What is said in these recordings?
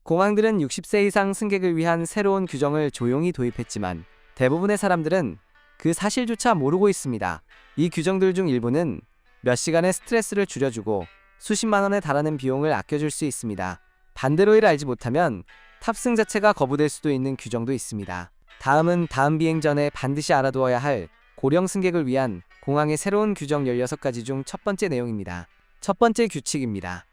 공항들은 60세 이상 승객을 위한 새로운 규정을 조용히 도입했지만 대부분의 사람들은 그 사실조차 모르고 있습니다. 이 규정들 중 일부는 몇 시간의 스트레스를 줄여주고 수십만 원에 달하는 비용을 아껴줄 수 있습니다. 반대로 이를 알지 못하면 탑승 자체가 거부될 수도 있는 규정도 있습니다. 다음은 다음 비행 전에 반드시 알아두어야 할 고령 승객을 위한 공항의 새로운 규정 16가지 중 첫 번째 내용입니다. 첫 번째 규칙입니다.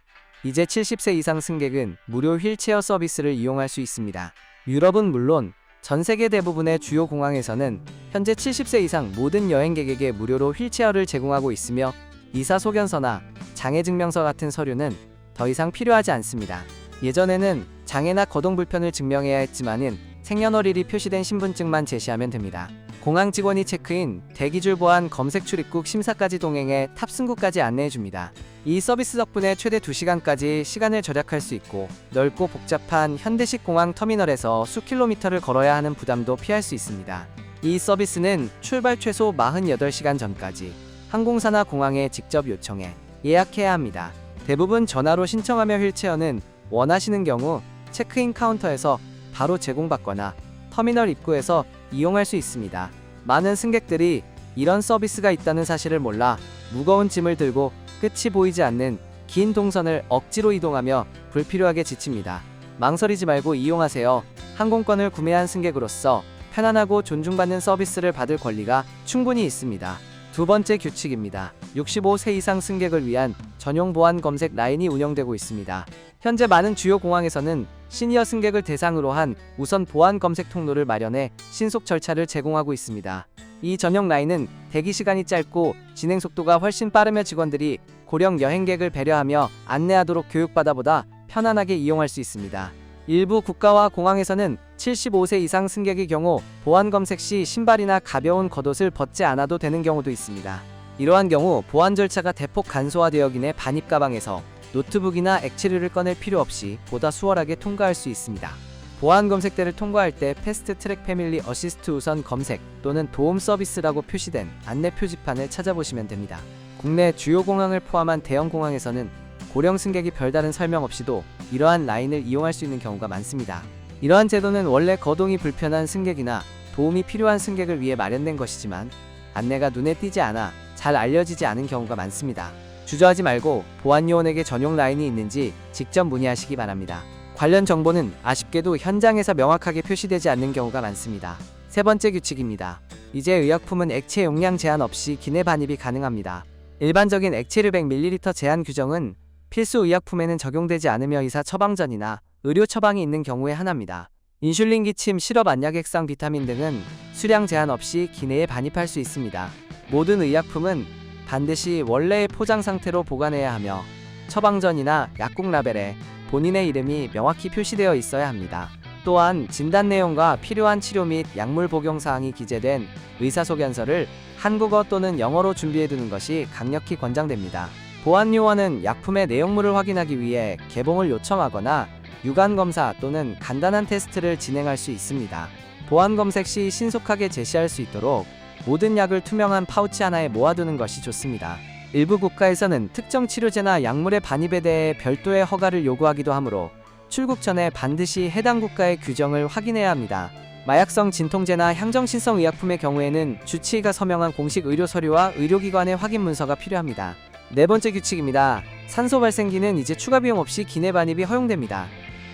이제 70세 이상 승객은 무료 휠체어 서비스를 이용할 수 있습니다. 유럽은 물론 전 세계 대부분의 주요 공항에서는 현재 70세 이상 모든 여행객에게 무료로 휠체어를 제공하고 있으며 이사소견서나 장애증명서 같은 서류는 더 이상 필요하지 않습니다. 예전에는 장애나 거동 불편을 증명해야 했지만은 생년월일이 표시된 신분증만 제시하면 됩니다. 공항 직원이 체크인, 대기줄 보안, 검색 출입국 심사까지 동행해 탑승구까지 안내해줍니다. 이 서비스 덕분에 최대 2시간까지 시간을 절약할 수 있고 넓고 복잡한 현대식 공항 터미널에서 수킬로미터를 걸어야 하는 부담도 피할 수 있습니다. 이 서비스는 출발 최소 48시간 전까지 항공사나 공항에 직접 요청해 예약해야 합니다. 대부분 전화로 신청하며 휠체어는 원하시는 경우 체크인 카운터에서 바로 제공받거나 터미널 입구에서 이용할 수 있습니다. 많은 승객들이 이런 서비스가 있다는 사실을 몰라 무거운 짐을 들고 끝이 보이지 않는 긴 동선을 억지로 이동하며 불필요하게 지칩니다. 망설이지 말고 이용하세요. 항공권을 구매한 승객으로서 편안하고 존중받는 서비스를 받을 권리가 충분히 있습니다. 두 번째 규칙입니다. 65세 이상 승객을 위한 전용 보안 검색 라인이 운영되고 있습니다. 현재 많은 주요 공항에서는 시니어 승객을 대상으로 한 우선 보안 검색 통로를 마련해 신속 절차를 제공하고 있습니다. 이 전용 라인은 대기 시간이 짧고 진행 속도가 훨씬 빠르며 직원들이 고령 여행객을 배려하며 안내하도록 교육받아보다 편안하게 이용할 수 있습니다. 일부 국가와 공항에서는 75세 이상 승객의 경우 보안 검색 시 신발이나 가벼운 겉옷을 벗지 않아도 되는 경우도 있습니다. 이러한 경우 보안 절차가 대폭 간소화되었기에 반입 가방에서 노트북이나 액체류를 꺼낼 필요 없이 보다 수월하게 통과할 수 있습니다. 보안 검색대를 통과할 때 패스트 트랙 패밀리 어시스트 우선 검색 또는 도움 서비스라고 표시된 안내 표지판을 찾아보시면 됩니다. 국내 주요 공항을 포함한 대형 공항에서는 고령 승객이 별다른 설명 없이도 이러한 라인을 이용할 수 있는 경우가 많습니다. 이러한 제도는 원래 거동이 불편한 승객이나 도움이 필요한 승객을 위해 마련된 것이지만 안내가 눈에 띄지 않아 잘 알려지지 않은 경우가 많습니다. 주저하지 말고 보안요원에게 전용 라인이 있는지 직접 문의하시기 바랍니다. 관련 정보는 아쉽게도 현장에서 명확하게 표시되지 않는 경우가 많습니다. 세 번째 규칙입니다. 이제 의약품은 액체 용량 제한 없이 기내 반입이 가능합니다. 일반적인 액체류 100ml 제한 규정은 필수 의약품에는 적용되지 않으며 의사 처방 전이나 의료 처방이 있는 경우에 한합니다. 인슐린 기침, 시럽, 안약, 액상, 비타민 등은 수량 제한 없이 기내에 반입할 수 있습니다. 모든 의약품은 반드시 원래의 포장 상태로 보관해야 하며 처방 전이나 약국 라벨에 본인의 이름이 명확히 표시되어 있어야 합니다. 또한 진단 내용과 필요한 치료 및 약물 복용 사항이 기재된 의사소견서를 한국어 또는 영어로 준비해두는 것이 강력히 권장됩니다. 보안요원은 약품의 내용물을 확인하기 위해 개봉을 요청하거나 유관검사 또는 간단한 테스트를 진행할 수 있습니다. 보안검색 시 신속하게 제시할 수 있도록 모든 약을 투명한 파우치 하나에 모아두는 것이 좋습니다. 일부 국가에서는 특정 치료제나 약물의 반입에 대해 별도의 허가를 요구하기도 하므로 출국 전에 반드시 해당 국가의 규정을 확인해야 합니다. 마약성 진통제나 향정신성 의약품의 경우에는 주치의가 서명한 공식 의료 서류와 의료기관의 확인 문서가 필요합니다. 네 번째 규칙입니다. 산소 발생기는 이제 추가 비용 없이 기내 반입이 허용됩니다.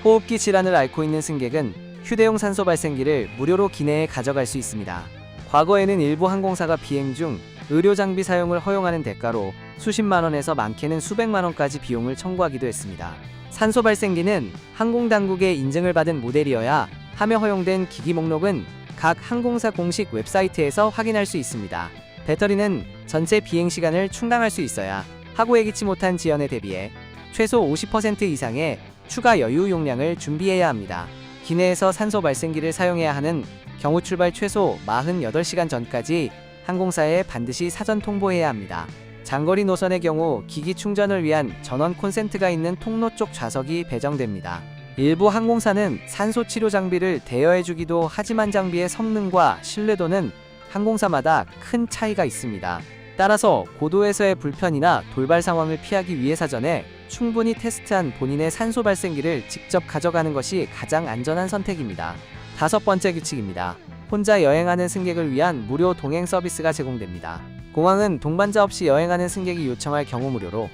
호흡기 질환을 앓고 있는 승객은 휴대용 산소 발생기를 무료로 기내에 가져갈 수 있습니다. 과거에는 일부 항공사가 비행 중 의료 장비 사용을 허용하는 대가로 수십만 원에서 많게는 수백만 원까지 비용을 청구하기도 했습니다. 산소 발생기는 항공당국의 인증을 받은 모델이어야 하며 허용된 기기 목록은 각 항공사 공식 웹사이트에서 확인할 수 있습니다. 배터리는 전체 비행 시간을 충당할 수 있어야 하고 예기치 못한 지연에 대비해 최소 50% 이상의 추가 여유 용량을 준비해야 합니다. 기내에서 산소 발생기를 사용해야 하는 경우 출발 최소 48시간 전까지 항공사에 반드시 사전 통보해야 합니다. 장거리 노선의 경우 기기 충전을 위한 전원 콘센트가 있는 통로 쪽 좌석이 배정됩니다. 일부 항공사는 산소 치료 장비를 대여해주기도 하지만 장비의 성능과 신뢰도는 항공사마다 큰 차이가 있습니다. 따라서 고도에서의 불편이나 돌발 상황을 피하기 위해 사전에 충분히 테스트한 본인의 산소 발생기를 직접 가져가는 것이 가장 안전한 선택입니다. 다섯 번째 규칙입니다. 혼자 여행하는 승객을 위한 무료 동행 서비스가 제공됩니다. 공항은 동반자 없이 여행하는 승객이 요청할 경우 무료로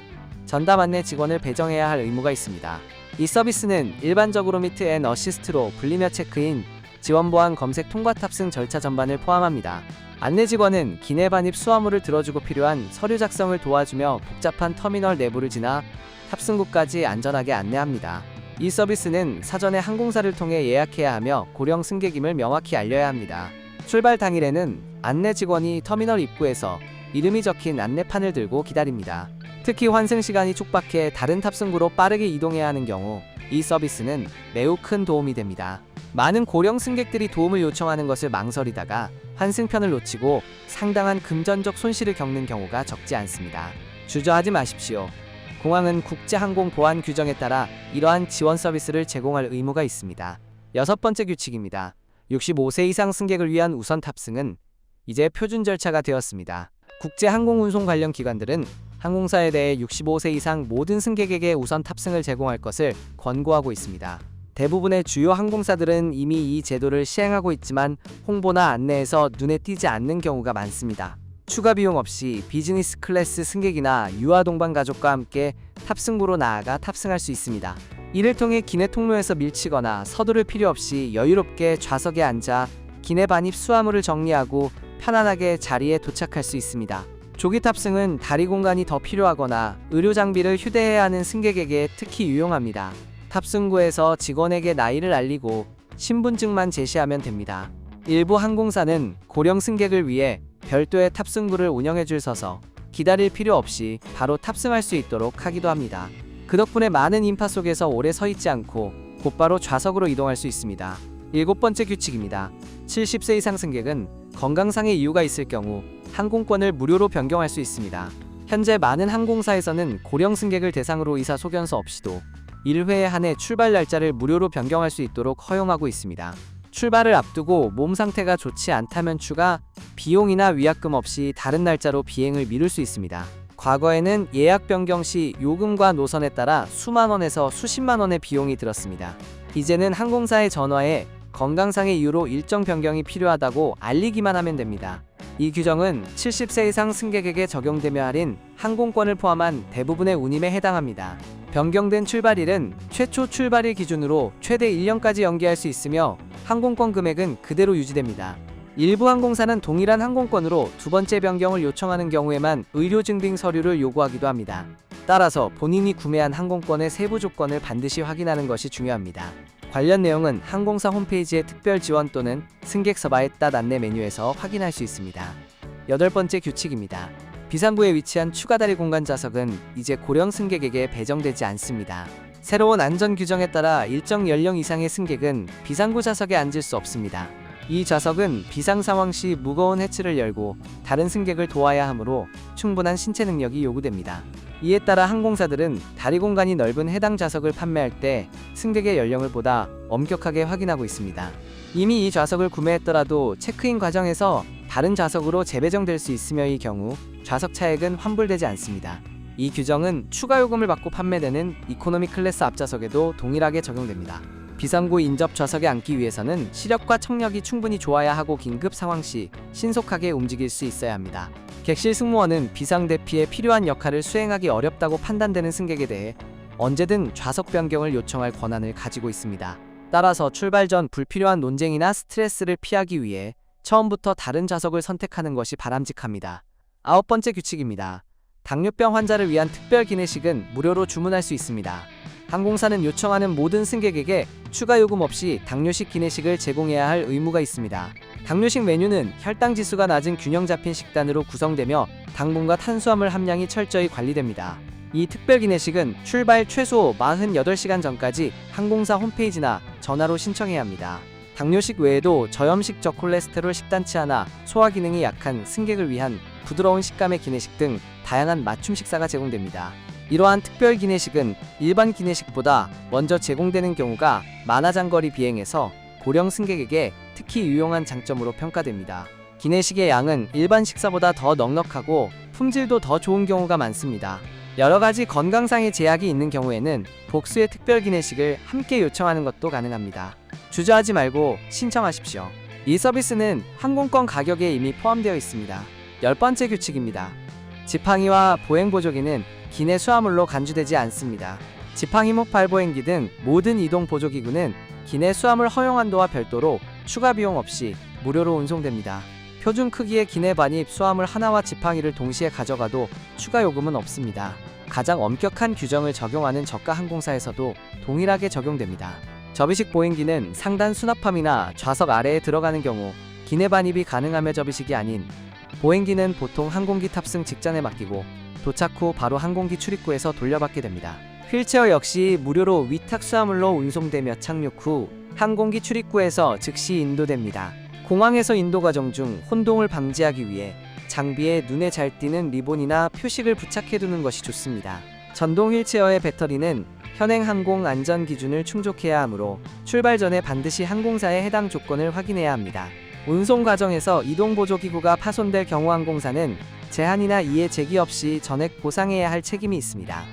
전담 안내 직원을 배정해야 할 의무가 있습니다. 이 서비스는 일반적으로 미트 앤 어시스트로 불리며 체크인, 지원 보안 검색 통과 탑승 절차 전반을 포함합니다. 안내 직원은 기내 반입 수화물을 들어주고 필요한 서류 작성을 도와주며 복잡한 터미널 내부를 지나 탑승구까지 안전하게 안내합니다. 이 서비스는 사전에 항공사를 통해 예약해야 하며 고령 승객임을 명확히 알려야 합니다. 출발 당일에는 안내 직원이 터미널 입구에서 이름이 적힌 안내판을 들고 기다립니다. 특히 환승 시간이 촉박해 다른 탑승구로 빠르게 이동해야 하는 경우 이 서비스는 매우 큰 도움이 됩니다. 많은 고령 승객들이 도움을 요청하는 것을 망설이다가 환승편을 놓치고 상당한 금전적 손실을 겪는 경우가 적지 않습니다. 주저하지 마십시오. 공항은 국제항공 보안 규정에 따라 이러한 지원 서비스를 제공할 의무가 있습니다. 여섯 번째 규칙입니다. 65세 이상 승객을 위한 우선 탑승은 이제 표준 절차가 되었습니다. 국제항공운송 관련 기관들은 항공사에 대해 65세 이상 모든 승객에게 우선 탑승을 제공할 것을 권고하고 있습니다. 대부분의 주요 항공사들은 이미 이 제도를 시행하고 있지만 홍보나 안내에서 눈에 띄지 않는 경우가 많습니다. 추가 비용 없이 비즈니스 클래스 승객이나 유아 동반 가족과 함께 탑승구로 나아가 탑승할 수 있습니다. 이를 통해 기내 통로에서 밀치거나 서두를 필요 없이 여유롭게 좌석에 앉아 기내 반입 수화물을 정리하고 편안하게 자리에 도착할 수 있습니다. 조기 탑승은 다리 공간이 더 필요하거나 의료 장비를 휴대해야 하는 승객에게 특히 유용합니다. 탑승구에서 직원에게 나이를 알리고 신분증만 제시하면 됩니다. 일부 항공사는 고령 승객을 위해 별도의 탑승구를 운영해 줄 서서 기다릴 필요 없이 바로 탑승할 수 있도록 하기도 합니다. 그 덕분에 많은 인파 속에서 오래 서 있지 않고 곧바로 좌석으로 이동할 수 있습니다. 일곱 번째 규칙입니다. 70세 이상 승객은 건강상의 이유가 있을 경우 항공권을 무료로 변경할 수 있습니다. 현재 많은 항공사에서는 고령 승객을 대상으로 의사소견서 없이도 1회에 한해 출발 날짜를 무료로 변경할 수 있도록 허용하고 있습니다. 출발을 앞두고 몸 상태가 좋지 않다면 추가 비용이나 위약금 없이 다른 날짜로 비행을 미룰 수 있습니다. 과거에는 예약 변경 시 요금과 노선에 따라 수만 원에서 수십만 원의 비용이 들었습니다. 이제는 항공사에 전화해 건강상의 이유로 일정 변경이 필요하다고 알리기만 하면 됩니다. 이 규정은 70세 이상 승객에게 적용되며 할인, 항공권을 포함한 대부분의 운임에 해당합니다. 변경된 출발일은 최초 출발일 기준으로 최대 1년까지 연기할 수 있으며 항공권 금액은 그대로 유지됩니다. 일부 항공사는 동일한 항공권으로 두 번째 변경을 요청하는 경우에만 의료증빙 서류를 요구하기도 합니다. 따라서 본인이 구매한 항공권의 세부 조건을 반드시 확인하는 것이 중요합니다. 관련 내용은 항공사 홈페이지의 특별 지원 또는 승객 서바의 안내 메뉴에서 확인할 수 있습니다. 여덟 번째 규칙입니다. 비상구에 위치한 추가 다리 공간 좌석은 이제 고령 승객에게 배정되지 않습니다. 새로운 안전 규정에 따라 일정 연령 이상의 승객은 비상구 좌석에 앉을 수 없습니다. 이 좌석은 비상 상황 시 무거운 해치를 열고 다른 승객을 도와야 하므로 충분한 신체 능력이 요구됩니다. 이에 따라 항공사들은 다리 공간이 넓은 해당 좌석을 판매할 때 승객의 연령을 보다 엄격하게 확인하고 있습니다. 이미 이 좌석을 구매했더라도 체크인 과정에서 다른 좌석으로 재배정될 수 있으며 이 경우 좌석 차액은 환불되지 않습니다. 이 규정은 추가 요금을 받고 판매되는 이코노미 클래스 앞좌석에도 동일하게 적용됩니다. 비상구 인접 좌석에 앉기 위해서는 시력과 청력이 충분히 좋아야 하고 긴급 상황 시 신속하게 움직일 수 있어야 합니다. 객실 승무원은 비상 대피에 필요한 역할을 수행하기 어렵다고 판단되는 승객에 대해 언제든 좌석 변경을 요청할 권한을 가지고 있습니다. 따라서 출발 전 불필요한 논쟁이나 스트레스를 피하기 위해 처음부터 다른 좌석을 선택하는 것이 바람직합니다. 아홉 번째 규칙입니다. 당뇨병 환자를 위한 특별 기내식은 무료로 주문할 수 있습니다. 항공사는 요청하는 모든 승객에게 추가 요금 없이 당뇨식 기내식을 제공해야 할 의무가 있습니다. 당뇨식 메뉴는 혈당 지수가 낮은 균형 잡힌 식단으로 구성되며 당분과 탄수화물 함량이 철저히 관리됩니다. 이 특별 기내식은 출발 최소 48시간 전까지 항공사 홈페이지나 전화로 신청해야 합니다. 당뇨식 외에도 저염식 저콜레스테롤 식단치 하나, 소화 기능이 약한 승객을 위한 부드러운 식감의 기내식 등 다양한 맞춤 식사가 제공됩니다. 이러한 특별 기내식은 일반 기내식보다 먼저 제공되는 경우가 많아 장거리 비행에서 고령 승객에게 특히 유용한 장점으로 평가됩니다. 기내식의 양은 일반 식사보다 더 넉넉하고 품질도 더 좋은 경우가 많습니다. 여러 가지 건강상의 제약이 있는 경우에는 복수의 특별 기내식을 함께 요청하는 것도 가능합니다. 주저하지 말고 신청하십시오. 이 서비스는 항공권 가격에 이미 포함되어 있습니다. 10번째 규칙입니다. 지팡이와 보행보조기는 기내 수화물로 간주되지 않습니다. 지팡이 목 발보행기 등 모든 이동 보조기구는 기내 수화물 허용 한도와 별도로 추가 비용 없이 무료로 운송됩니다. 표준 크기의 기내 반입 수화물 하나와 지팡이를 동시에 가져가도 추가 요금은 없습니다. 가장 엄격한 규정을 적용하는 저가 항공사에서도 동일하게 적용됩니다. 접이식 보행기는 상단 수납함이나 좌석 아래에 들어가는 경우 기내 반입이 가능하며 접이식이 아닌 보행기는 보통 항공기 탑승 직전에 맡기고 도착 후 바로 항공기 출입구에서 돌려받게 됩니다. 휠체어 역시 무료로 위탁 수화물로 운송되며 착륙 후 항공기 출입구에서 즉시 인도됩니다. 공항에서 인도 과정 중 혼동을 방지하기 위해 장비에 눈에 잘 띄는 리본이나 표식을 부착해두는 것이 좋습니다. 전동 휠체어의 배터리는 현행 항공 안전 기준을 충족해야 하므로 출발 전에 반드시 항공사의 해당 조건을 확인해야 합니다. 운송 과정에서 이동보조기구가 파손될 경우 항공사는 제한이나 이해 제기 없이 전액 보상해야 할 책임이 있습니다.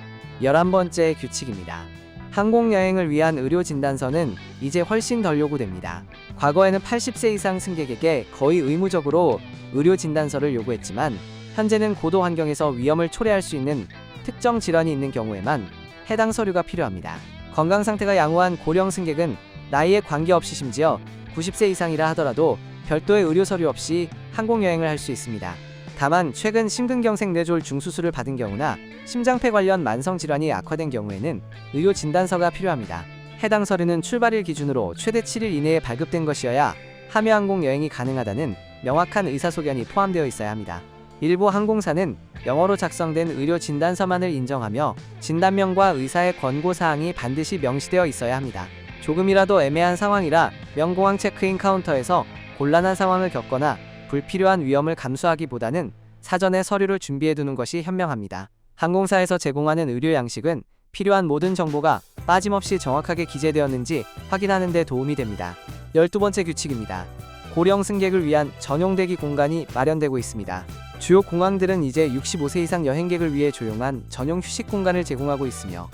11번째 규칙입니다. 항공여행을 위한 의료진단서는 이제 훨씬 덜 요구됩니다. 과거에는 80세 이상 승객에게 거의 의무적으로 의료진단서를 요구했지만 현재는 고도 환경에서 위험을 초래할 수 있는 특정 질환이 있는 경우에만 해당 서류가 필요합니다. 건강 상태가 양호한 고령 승객은 나이에 관계없이 심지어 90세 이상이라 하더라도 별도의 의료 서류 없이 항공여행을 할 수 있습니다. 다만 최근 심근경색 뇌졸 중수술을 받은 경우나 심장폐 관련 만성질환이 악화된 경우에는 의료 진단서가 필요합니다. 해당 서류는 출발일 기준으로 최대 7일 이내에 발급된 것이어야 함여 항공 여행이 가능하다는 명확한 의사소견이 포함되어 있어야 합니다. 일부 항공사는 영어로 작성된 의료 진단서만을 인정하며 진단명과 의사의 권고사항이 반드시 명시되어 있어야 합니다. 조금이라도 애매한 상황이라 명공항 체크인 카운터에서 곤란한 상황을 겪거나 불필요한 위험을 감수하기보다는 사전에 서류를 준비해두는 것이 현명합니다. 항공사에서 제공하는 의료 양식은 필요한 모든 정보가 빠짐없이 정확하게 기재되었는지 확인하는 데 도움이 됩니다. 12번째 규칙입니다. 고령 승객을 위한 전용 대기 공간이 마련되고 있습니다. 주요 공항들은 이제 65세 이상 여행객을 위해 조용한 전용 휴식 공간을 제공하고 있으며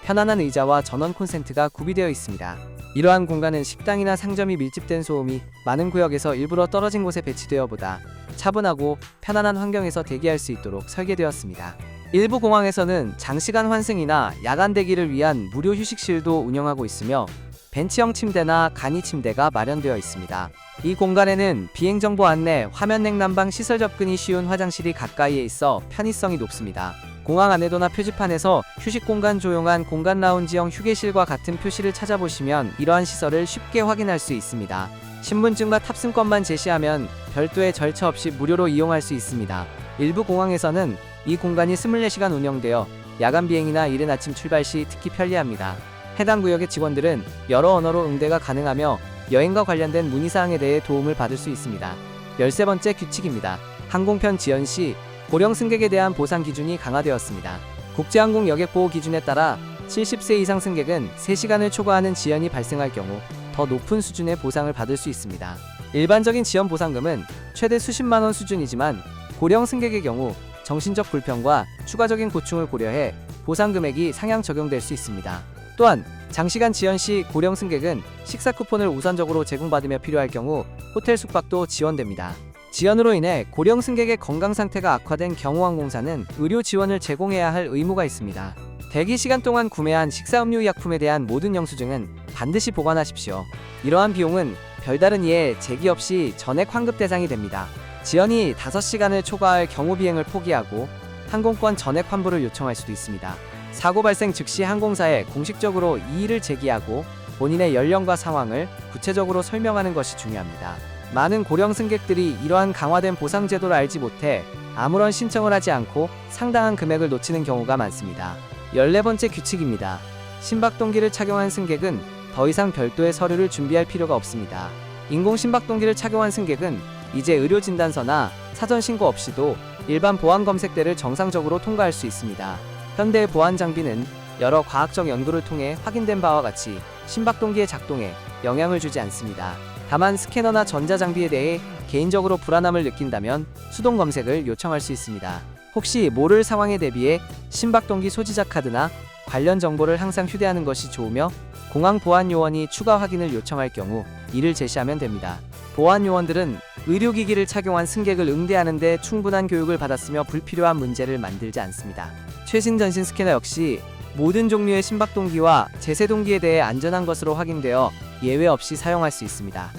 편안한 의자와 전원 콘센트가 구비되어 있습니다. 이러한 공간은 식당이나 상점이 밀집된 소음이 많은 구역에서 일부러 떨어진 곳에 배치되어 보다 차분하고 편안한 환경에서 대기할 수 있도록 설계되었습니다. 일부 공항에서는 장시간 환승이나 야간 대기를 위한 무료 휴식실도 운영하고 있으며 벤치형 침대나 간이 침대가 마련되어 있습니다. 이 공간에는 비행정보 안내, 화면 냉난방 시설 접근이 쉬운 화장실이 가까이에 있어 편의성이 높습니다. 공항 안내도나 표지판에서 휴식 공간 조용한 공간 라운지형 휴게실과 같은 표시를 찾아보시면 이러한 시설을 쉽게 확인할 수 있습니다. 신분증과 탑승권만 제시하면 별도의 절차 없이 무료로 이용할 수 있습니다. 일부 공항에서는 이 공간이 24시간 운영되어 야간 비행이나 이른 아침 출발 시 특히 편리합니다. 해당 구역의 직원들은 여러 언어로 응대가 가능하며 여행과 관련된 문의사항에 대해 도움을 받을 수 있습니다. 13번째 규칙입니다. 항공편 지연 시 고령 승객에 대한 보상 기준이 강화되었습니다. 국제항공 여객보호 기준에 따라 70세 이상 승객은 3시간을 초과하는 지연이 발생할 경우 더 높은 수준의 보상을 받을 수 있습니다. 일반적인 지연 보상금은 최대 수십만원 수준이지만 고령 승객의 경우 정신적 불편과 추가적인 고충을 고려해 보상 금액이 상향 적용될 수 있습니다. 또한 장시간 지연 시 고령 승객은 식사 쿠폰을 우선적으로 제공받으며 필요할 경우 호텔 숙박도 지원됩니다. 지연으로 인해 고령 승객의 건강 상태가 악화된 경우 항공사는 의료 지원을 제공해야 할 의무가 있습니다. 대기 시간 동안 구매한 식사음료 약품에 대한 모든 영수증은 반드시 보관하십시오. 이러한 비용은 별다른 이해 제기 없이 전액 환급 대상이 됩니다. 지연이 5시간을 초과할 경우 비행을 포기하고 항공권 전액 환불을 요청할 수도 있습니다. 사고 발생 즉시 항공사에 공식적으로 이의를 제기하고 본인의 연령과 상황을 구체적으로 설명하는 것이 중요합니다. 많은 고령 승객들이 이러한 강화된 보상 제도를 알지 못해 아무런 신청을 하지 않고 상당한 금액을 놓치는 경우가 많습니다. 14번째 규칙입니다. 심박동기를 착용한 승객은 더 이상 별도의 서류를 준비할 필요가 없습니다. 인공 심박동기를 착용한 승객은 이제 의료진단서나 사전 신고 없이도 일반 보안 검색대를 정상적으로 통과할 수 있습니다. 현대의 보안 장비는 여러 과학적 연구를 통해 확인된 바와 같이 심박동기의 작동에 영향을 주지 않습니다. 다만 스캐너나 전자장비에 대해 개인적으로 불안함을 느낀다면 수동 검색을 요청할 수 있습니다. 혹시 모를 상황에 대비해 심박동기 소지자 카드나 관련 정보를 항상 휴대하는 것이 좋으며, 공항 보안 요원이 추가 확인을 요청할 경우 이를 제시하면 됩니다. 보안 요원들은 의료기기를 착용한 승객을 응대하는 데 충분한 교육을 받았으며 불필요한 문제를 만들지 않습니다. 최신 전신 스캐너 역시 모든 종류의 심박동기와 제세동기에 대해 안전한 것으로 확인되어 예외 없이 사용할 수 있습니다.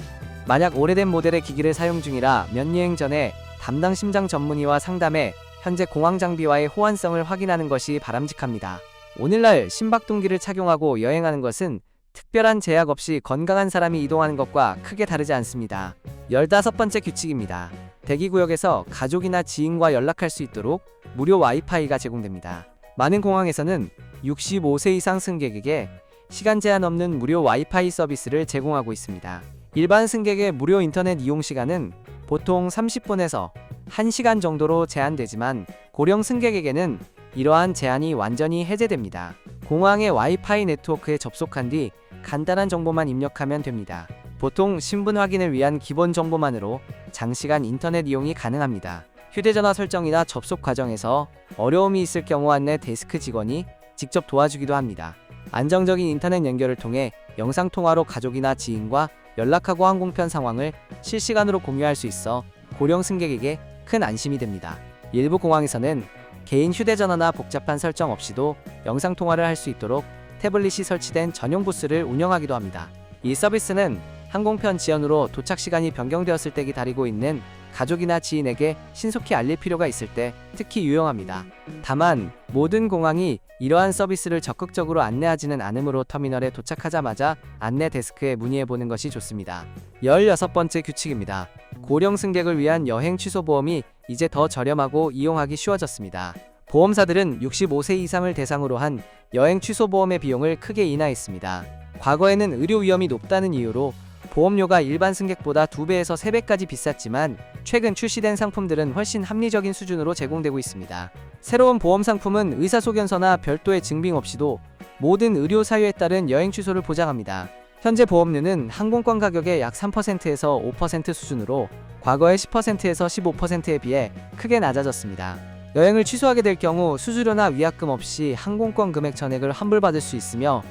만약 오래된 모델의 기기를 사용 중이라 면여행 전에 담당 심장 전문의와 상담해 현재 공항 장비와의 호환성을 확인하는 것이 바람직합니다. 오늘날 심박동기를 착용하고 여행하는 것은 특별한 제약 없이 건강한 사람이 이동하는 것과 크게 다르지 않습니다. 15번째 규칙입니다. 대기구역에서 가족이나 지인과 연락할 수 있도록 무료 와이파이가 제공됩니다. 많은 공항에서는 65세 이상 승객에게 시간 제한 없는 무료 와이파이 서비스를 제공하고 있습니다. 일반 승객의 무료 인터넷 이용 시간은 보통 30분에서 1시간 정도로 제한되지만, 고령 승객에게는 이러한 제한이 완전히 해제됩니다. 공항의 와이파이 네트워크에 접속한 뒤 간단한 정보만 입력하면 됩니다. 보통 신분 확인을 위한 기본 정보만으로 장시간 인터넷 이용이 가능합니다. 휴대전화 설정이나 접속 과정에서 어려움이 있을 경우 안내 데스크 직원이 직접 도와주기도 합니다. 안정적인 인터넷 연결을 통해 영상통화로 가족이나 지인과 연락하고 항공편 상황을 실시간으로 공유할 수 있어 고령 승객에게 큰 안심이 됩니다. 일부 공항에서는 개인 휴대전화나 복잡한 설정 없이도 영상통화를 할 수 있도록 태블릿이 설치된 전용 부스를 운영하기도 합니다. 이 서비스는 항공편 지연으로 도착 시간이 변경되었을 때 기다리고 있는 가족이나 지인에게 신속히 알릴 필요가 있을 때 특히 유용합니다. 다만 모든 공항이 이러한 서비스를 적극적으로 안내하지는 않으므로 터미널에 도착하자마자 안내 데스크에 문의해보는 것이 좋습니다. 16번째 규칙입니다. 고령 승객을 위한 여행 취소 보험이 이제 더 저렴하고 이용하기 쉬워졌습니다. 보험사들은 65세 이상을 대상으로 한 여행 취소 보험의 비용을 크게 인하했습니다. 과거에는 의료 위험이 높다는 이유로 보험료가 일반 승객보다 2배에서 3배까지 비쌌지만, 최근 출시된 상품들은 훨씬 합리적인 수준으로 제공되고 있습니다. 새로운 보험 상품은 의사소견서나 별도의 증빙 없이도 모든 의료 사유에 따른 여행 취소를 보장합니다. 현재 보험료는 항공권 가격의 약 3%에서 5% 수준으로 과거의 10%에서 15%에 비해 크게 낮아졌습니다. 여행을 취소하게 될 경우 수수료나 위약금 없이 항공권 금액 전액을 환불받을 수 있으며,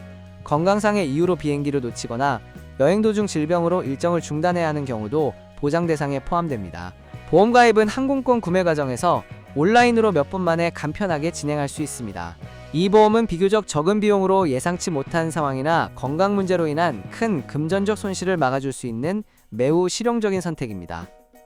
건강상의 이유로 비행기를 놓치거나 여행 도중 질병으로 일정을 중단해야 하는 경우도 보장 대상에 포함됩니다. 보험 가입은 항공권 구매 과정에서 온라인으로 몇 분 만에 간편하게 진행할 수 있습니다. 이 보험은 비교적 적은 비용으로 예상치 못한 상황이나 건강 문제로 인한 큰 금전적 손실을 막아줄 수 있는 매우 실용적인 선택입니다.